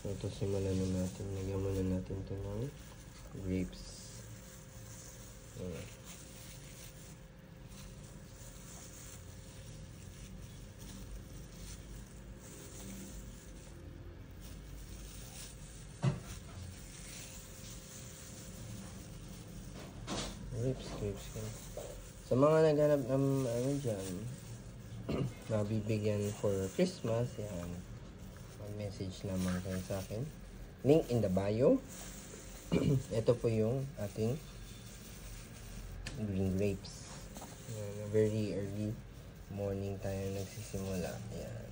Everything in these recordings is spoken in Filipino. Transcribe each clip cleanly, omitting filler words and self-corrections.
So, ito simulan na natin. Lagyan muna natin ito ng grapes. Ayan. Grapes. Sa mga naghanap ng ano dyan, mabibigyan for Christmas, yan. Mag-message lamang kayo sa akin. Link in the bio. Ito po yung ating green grapes. Yan, very early morning tayo nagsisimula. Yan.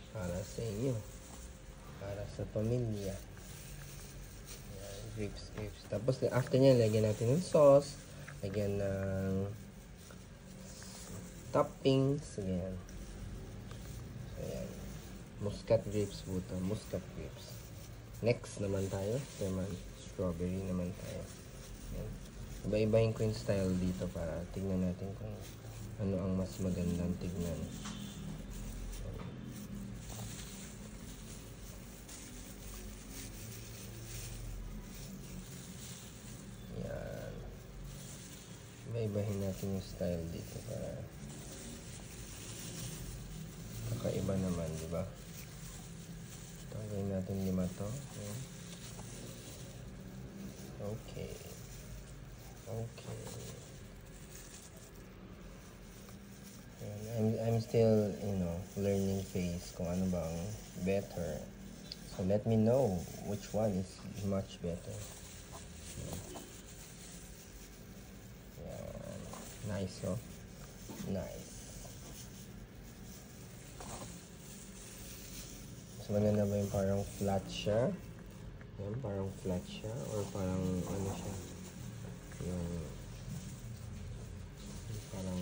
Para sa inyo. Para sa pamilya. Yan, grapes. Tapos after nyan, lagyan natin ng sauce. Lagyan ng toppings. Ganyan. So, yan. Muscat grapes po ito. Muscat grapes. Next naman tayo. Strawberry naman tayo. Yan. Iba-ibahin ko yung style dito para tignan natin kung ano ang mas magandang tignan. Yan. Iba-ibahin natin yung style dito para kakaiba naman, di ba? Tanggalin natin 5 to. Okay. I'm still, learning phase kung ano bang better. So let me know which one is much better. Yan. Nice, oh. Nice. Mas maganda ba yung parang flat siya? Yan, parang flat siya or parang ano siya? Yung parang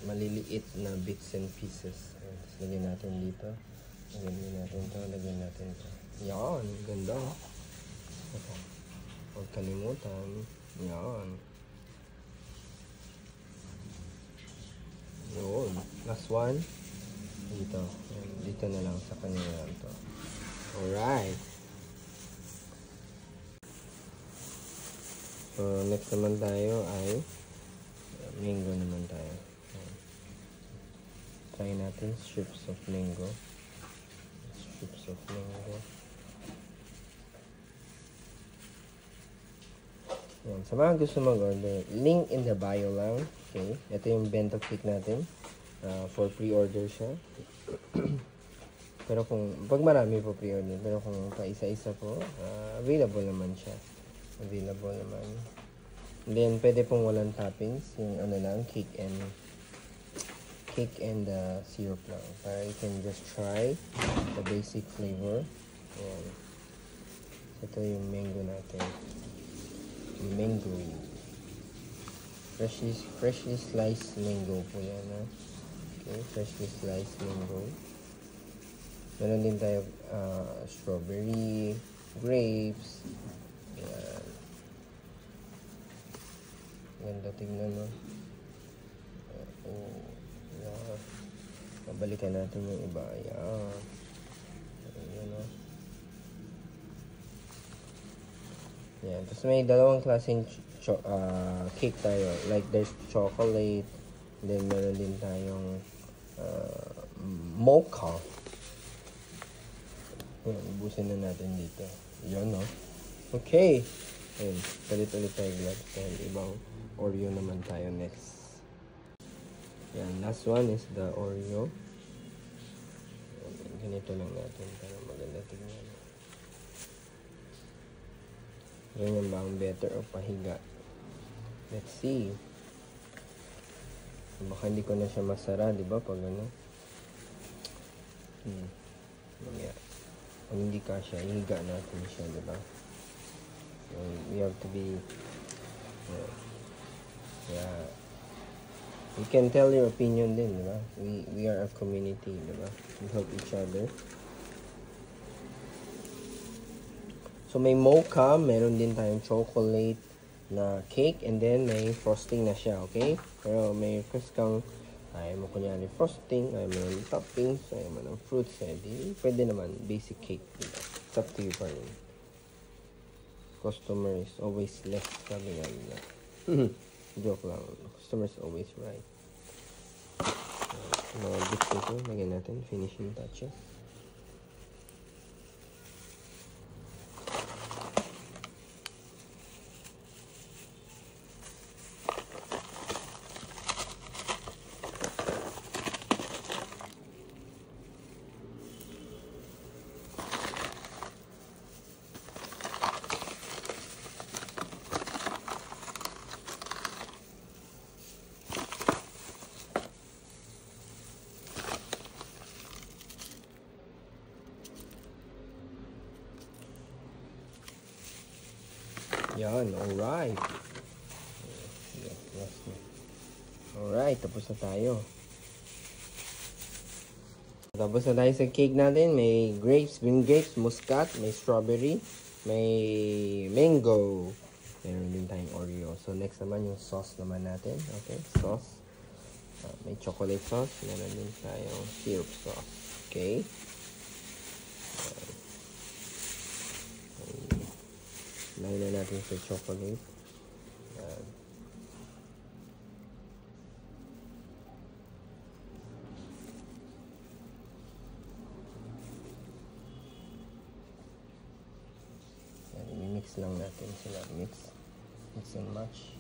maliliit na bits and pieces. Ayan, tapos lagyan natin dito. Lagyan natin to. Yan, ganda. Ito. Huwag kalimutan. Yan. Yun. Last one. Dito. Yan, dito na lang sa kanya lang to. Alright. So, next naman tayo ay mango naman tayo. Try natin strips of mango. Yan. Sa mga gusto mag-order, link in the bio lang. Okay. Ito yung bento kit natin. For pre-order siya. Pero kung, pag marami po pre-order, pero kung pa isa-isa po, available naman siya. And then, pwede pong walang toppings. Yung ano lang, cake and syrup lang. Para you can just try the basic flavor. Ayan. Ito yung mango natin. Mango. Freshly sliced mango po yan, ha? Okay, freshly sliced mango. Meron din tayo strawberry, grapes. Ayan. Ganda tingnan, no? Ayan. Pabalikan natin yung iba. Ayan. Ayan, no? Ayan. Tapos may dalawang klaseng cake tayo. Like there's chocolate. Then meron din tayong mocha. Ayan, ubusin na natin dito. Ayan, no? Okay. Ayan, ulit tayo gloves. Dahil ibang Oreo naman tayo next. Ayan, last one is the Oreo. Ayan, ganito lang natin para maganda tingnan. Ganyan ba ang better o pahiga? Let's see. Baka hindi ko na siya masara, di ba? Pag ano. Yeah. Kung hindi ka siya, higa natin siya, di ba? So, we have to be you can tell your opinion din, di ba? We are a community, di ba? We help each other. So, may mocha, meron din tayong chocolate na cake, and then may frosting na siya, okay? Pero may request kang Ayaw mo kunyari frosting, ayaw mo ng toppings, ayaw mo ng fruits, di pwede naman basic cake, diba? It's up to you pa rin. Customer is always left, sabi nga nila. Joke lang, customer is always right. Mga bits nito, lagyan natin finishing touches. Yan, alright. Yes. Alright, tapos na tayo. Tapos na tayo sa cake natin. May grapes, green grapes, muscat, may strawberry, may mango. Meron din tayong Oreo. So, next naman yung sauce naman natin. Okay, sauce. May chocolate sauce. Meron din tayong syrup sauce. Okay. Lagyan na natin sa chocolate. I-mix lang natin sila. Mix and match.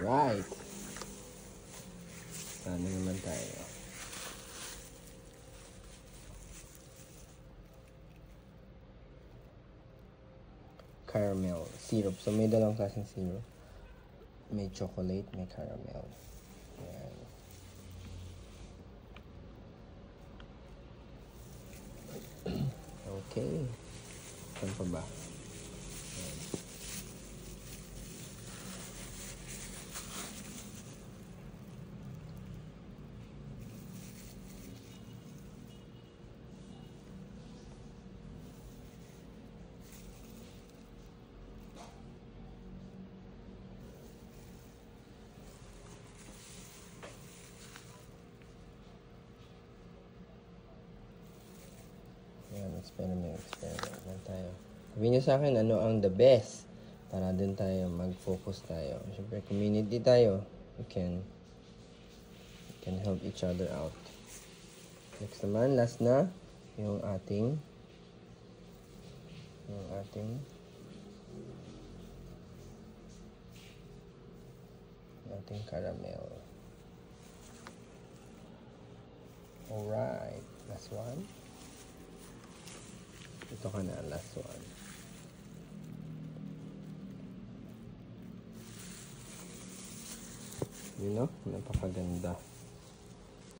Alright. Sana naman tayo. Caramel syrup. So, may dalawang klaseng syrup. May chocolate, may caramel. Ayan. Okay. Saan pa ba? Experiment lang tayo. Sabihin nyo sa akin ano ang the best para din tayo mag-focus tayo. Siyempre, community tayo. We can help each other out. Next naman, last na yung ating caramel. Alright, last one. Ito ka na, last one. You know, napakaganda.